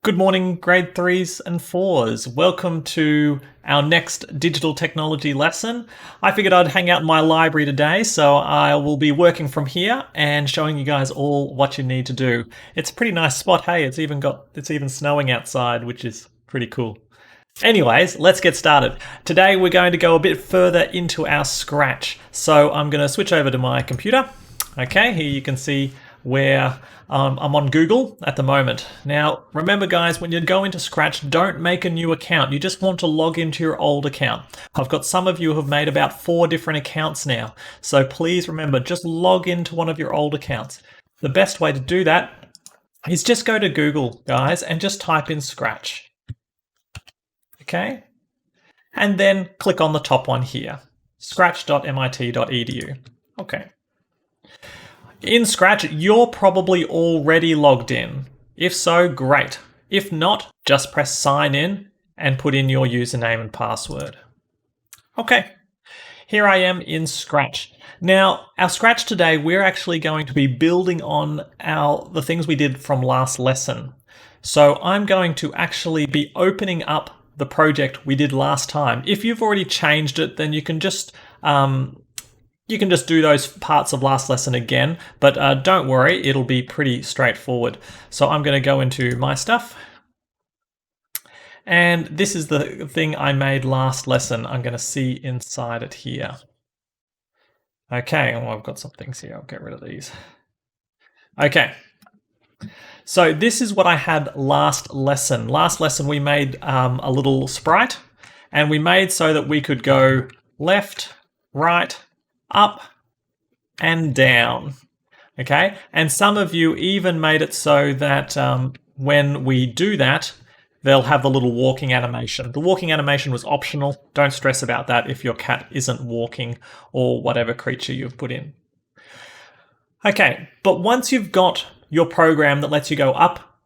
Good morning, grade 3s and 4s. Welcome to our next digital technology lesson. I figured I'd hang out in my library today, so I will be working from here and showing you guys all what you need to do. It's a pretty nice spot. Hey, it's even snowing outside, which is pretty cool. Anyways, let's get started. Today we're going to go a bit further into our Scratch. So I'm going to switch over to my computer. Okay, here you can see where I'm on Google at the moment. Now, remember guys, when you go into Scratch, don't make a new account. You just want to log into your old account. I've got some of you who have made about 4 different accounts now. So please remember, just log into one of your old accounts. The best way to do that is just go to Google, guys, and just type in Scratch. Okay? And then click on the top one here, scratch.mit.edu. Okay. In Scratch, you're probably already logged in. If so, great. If not, just press sign in and put in your username and password. Okay, here I am in Scratch. Now, our Scratch today, we're actually going to be building on the things we did from last lesson. So I'm going to actually be opening up the project we did last time. If you've already changed it, then you can just do those parts of last lesson again, but don't worry, it'll be pretty straightforward. So I'm going to go into my stuff. And this is the thing I made last lesson. I'm going to see inside it here. Okay, well, I've got some things here. I'll get rid of these. Okay. So this is what I had last lesson. Last lesson we made a little sprite, and we made so that we could go left, right, up and down. Okay, and some of you even made it so that when we do that, they'll have the little walking animation. The walking animation was optional. Don't stress about that if your cat isn't walking or whatever creature you've put in. Okay, but once you've got your program that lets you go up,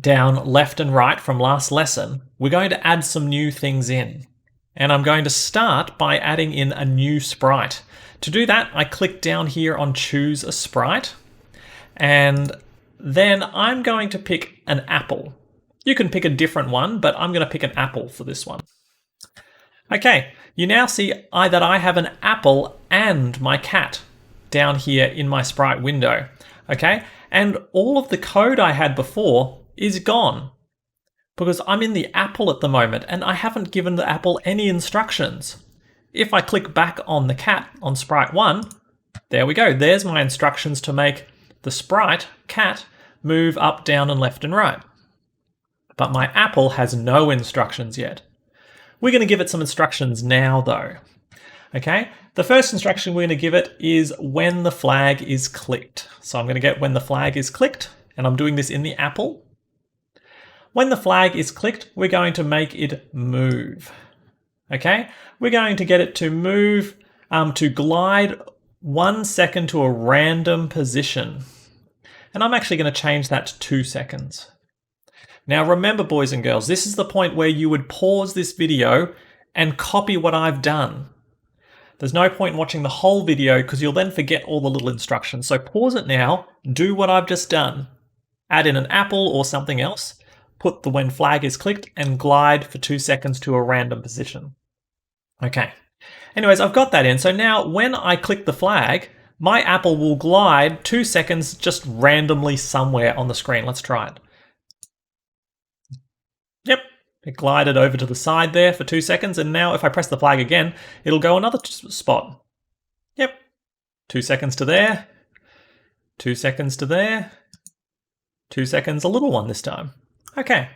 down, left and right from last lesson, we're going to add some new things in. And I'm going to start by adding in a new sprite. To do that, I click down here on Choose a Sprite, and then I'm going to pick an apple. You can pick a different one, but I'm going to pick an apple for this one. Okay, you now see that I have an apple and my cat down here in my sprite window. Okay, and all of the code I had before is gone because I'm in the apple at the moment and I haven't given the apple any instructions. If I click back on the cat on sprite 1, there we go. There's my instructions to make the sprite cat move up, down, and left and right. But my apple has no instructions yet. We're going to give it some instructions now though. Okay, the first instruction we're going to give it is when the flag is clicked. So I'm going to get when the flag is clicked, and I'm doing this in the apple. When the flag is clicked, we're going to make it move. Okay, we're going to get it to move, to glide 1 second to a random position. And I'm actually going to change that to 2 seconds. Now remember, boys and girls, this is the point where you would pause this video and copy what I've done. There's no point in watching the whole video because you'll then forget all the little instructions. So pause it now, do what I've just done. Add in an apple or something else, put the when flag is clicked, and glide for 2 seconds to a random position. Okay. Anyways, I've got that in. So now when I click the flag, my apple will glide 2 seconds just randomly somewhere on the screen. Let's try it. Yep. It glided over to the side there for 2 seconds, and now if I press the flag again, it'll go another spot. Yep. 2 seconds to there, 2 seconds to there, 2 seconds, a little one this time. Okay.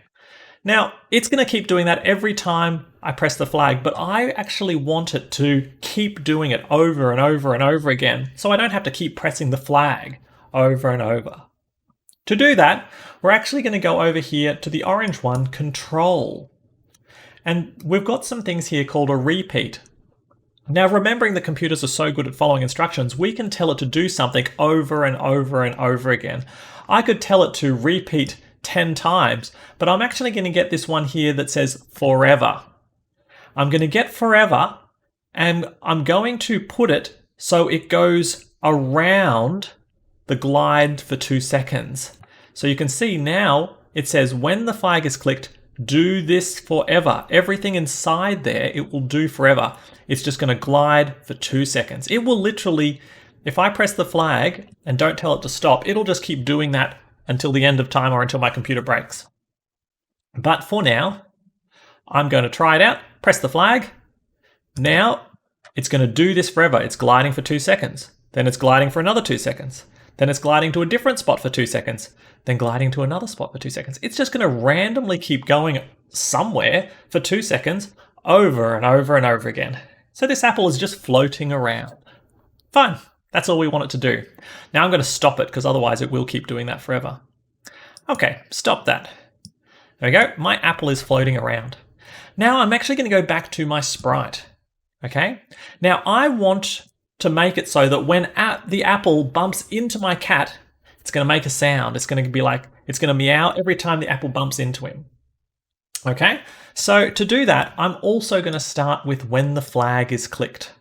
Now, it's going to keep doing that every time I press the flag, but I actually want it to keep doing it over and over and over again, so I don't have to keep pressing the flag over and over. To do that, we're actually going to go over here to the orange one, Control. And we've got some things here called a repeat. Now, remembering the computers are so good at following instructions, we can tell it to do something over and over and over again. I could tell it to repeat 10 times, but I'm actually going to get this one here that says forever. I'm going to get forever, and I'm going to put it so it goes around the glide for 2 seconds. So you can see now it says when the flag is clicked, do this forever. Everything inside there, it will do forever. It's just going to glide for 2 seconds. It will literally, if I press the flag and don't tell it to stop, it'll just keep doing that until the end of time or until my computer breaks. But for now, I'm going to try it out, press the flag. Now it's going to do this forever. It's gliding for 2 seconds. Then it's gliding for another 2 seconds. Then it's gliding to a different spot for 2 seconds. Then gliding to another spot for 2 seconds. It's just going to randomly keep going somewhere for 2 seconds over and over and over again. So this apple is just floating around. Fine. That's all we want it to do. Now I'm going to stop it because otherwise it will keep doing that forever. Okay, stop that. There we go. My apple is floating around. Now I'm actually going to go back to my sprite. Okay. Now I want to make it so that when the apple bumps into my cat, it's going to make a sound. It's going to be like, it's going to meow every time the apple bumps into him. Okay. So to do that, I'm also going to start with when the flag is clicked,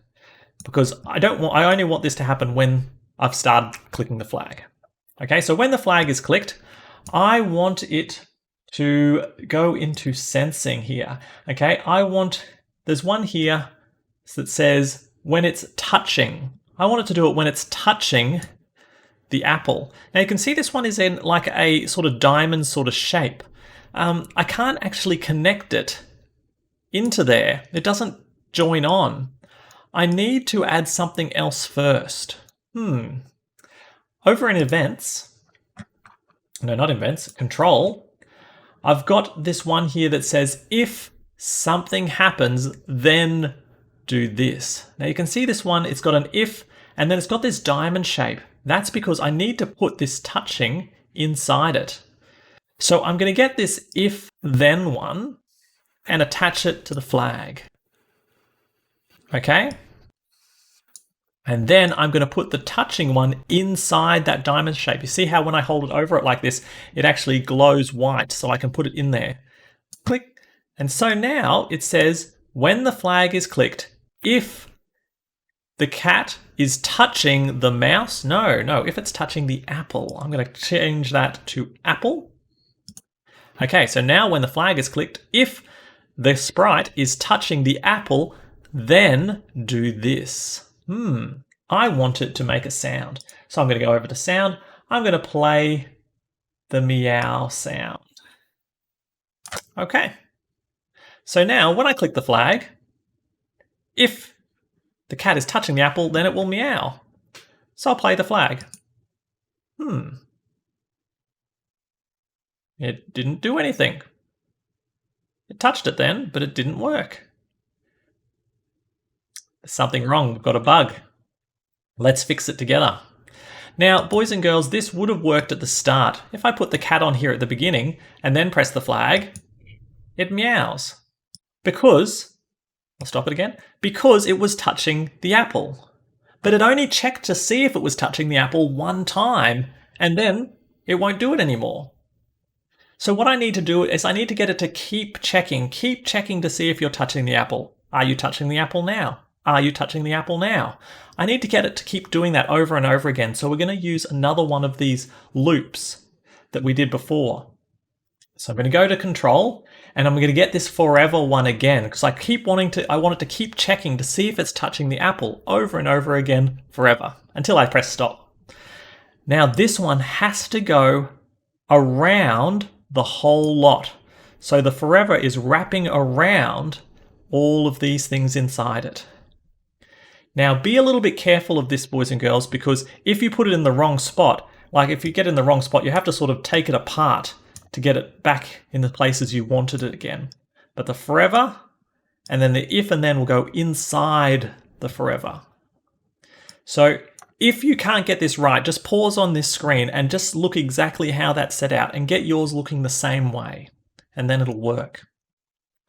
because I only want this to happen when I've started clicking the flag. Okay. So when the flag is clicked, I want it to go into sensing here. Okay. There's one here that says when it's touching. I want it to do it when it's touching the apple. Now you can see this one is in like a sort of diamond sort of shape. I can't actually connect it into there. It doesn't join on. I need to add something else first. Over in events, no, not events, control, I've got this one here that says if something happens, then do this. Now you can see this one, it's got an if, and then it's got this diamond shape. That's because I need to put this touching inside it. So I'm going to get this if then one and attach it to the flag. Okay. And then I'm going to put the touching one inside that diamond shape. You see how when I hold it over it like this, it actually glows white, so I can put it in there. Click. And so now it says when the flag is clicked, if the cat is touching the mouse, no, if it's touching the apple, I'm going to change that to apple. Okay, so now when the flag is clicked, if the sprite is touching the apple, then do this. I want it to make a sound. So I'm going to go over to sound. I'm going to play the meow sound. Okay. So now when I click the flag, if the cat is touching the apple, then it will meow. So I'll play the flag. It didn't do anything. It touched it then, but it didn't work. There's something wrong. We've got a bug. Let's fix it together. Now, boys and girls, this would have worked at the start. If I put the cat on here at the beginning and then press the flag, it meows. Because, I'll stop it again, because it was touching the apple. But it only checked to see if it was touching the apple one time, and then it won't do it anymore. So what I need to do is I need to get it to keep checking to see if you're touching the apple. Are you touching the apple now? Are you touching the apple now? I need to get it to keep doing that over and over again. So we're going to use another one of these loops that we did before. So I'm going to go to control and I'm going to get this forever one again because I want it to keep checking to see if it's touching the apple over and over again forever until I press stop. Now this one has to go around the whole lot. So the forever is wrapping around all of these things inside it. Now be a little bit careful of this, boys and girls, because if you put it in the wrong spot, like if you get in the wrong spot, you have to sort of take it apart to get it back in the places you wanted it again. But the forever and then the if and then will go inside the forever. So if you can't get this right, just pause on this screen and just look exactly how that's set out and get yours looking the same way, and then it'll work.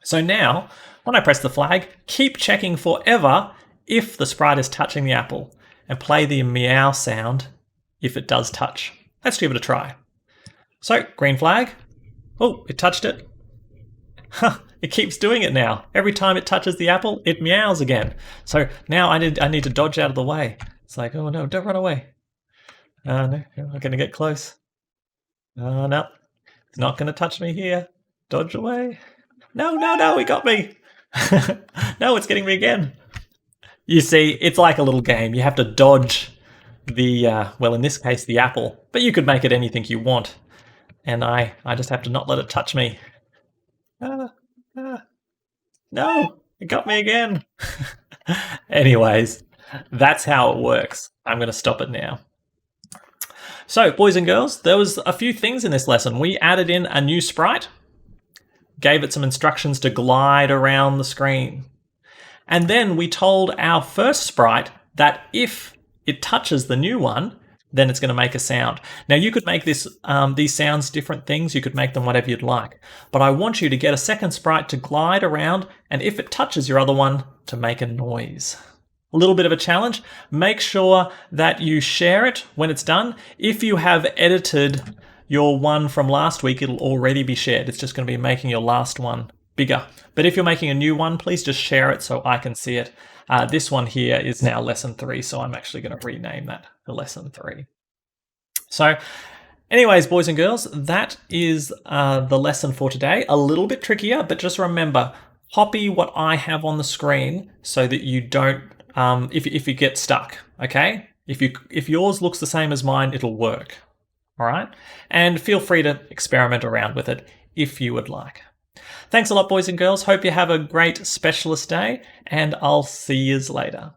So now, when I press the flag, keep checking forever if the sprite is touching the apple, and play the meow sound if it does touch. Let's give it a try. So, green flag. Oh, it touched it. It keeps doing it now. Every time it touches the apple, it meows again. So now I need to dodge out of the way. It's like, oh no, don't run away. No, I'm going to get close. No. He's not going to touch me here. Dodge away. No, he got me. No, it's getting me again. You see, it's like a little game. You have to dodge the, well, in this case, the apple. But you could make it anything you want. And I just have to not let it touch me. No, it got me again. Anyways, that's how it works. I'm going to stop it now. So, boys and girls, there was a few things in this lesson. We added in a new sprite, gave it some instructions to glide around the screen. And then we told our first sprite that if it touches the new one, then it's going to make a sound. Now, you could make these sounds different things. You could make them whatever you'd like. But I want you to get a second sprite to glide around, and if it touches your other one, to make a noise. A little bit of a challenge. Make sure that you share it when it's done. If you have edited your one from last week, it'll already be shared. It's just going to be making your last one bigger. But if you're making a new one, please just share it so I can see it. This one here is now lesson 3, so I'm actually going to rename that to lesson 3. So anyways, boys and girls, that is the lesson for today. A little bit trickier, but just remember, copy what I have on the screen so that you don't, if you get stuck, okay? If yours looks the same as mine, it'll work, all right? And feel free to experiment around with it if you would like. Thanks a lot, boys and girls. Hope you have a great specialist day, and I'll see yous later.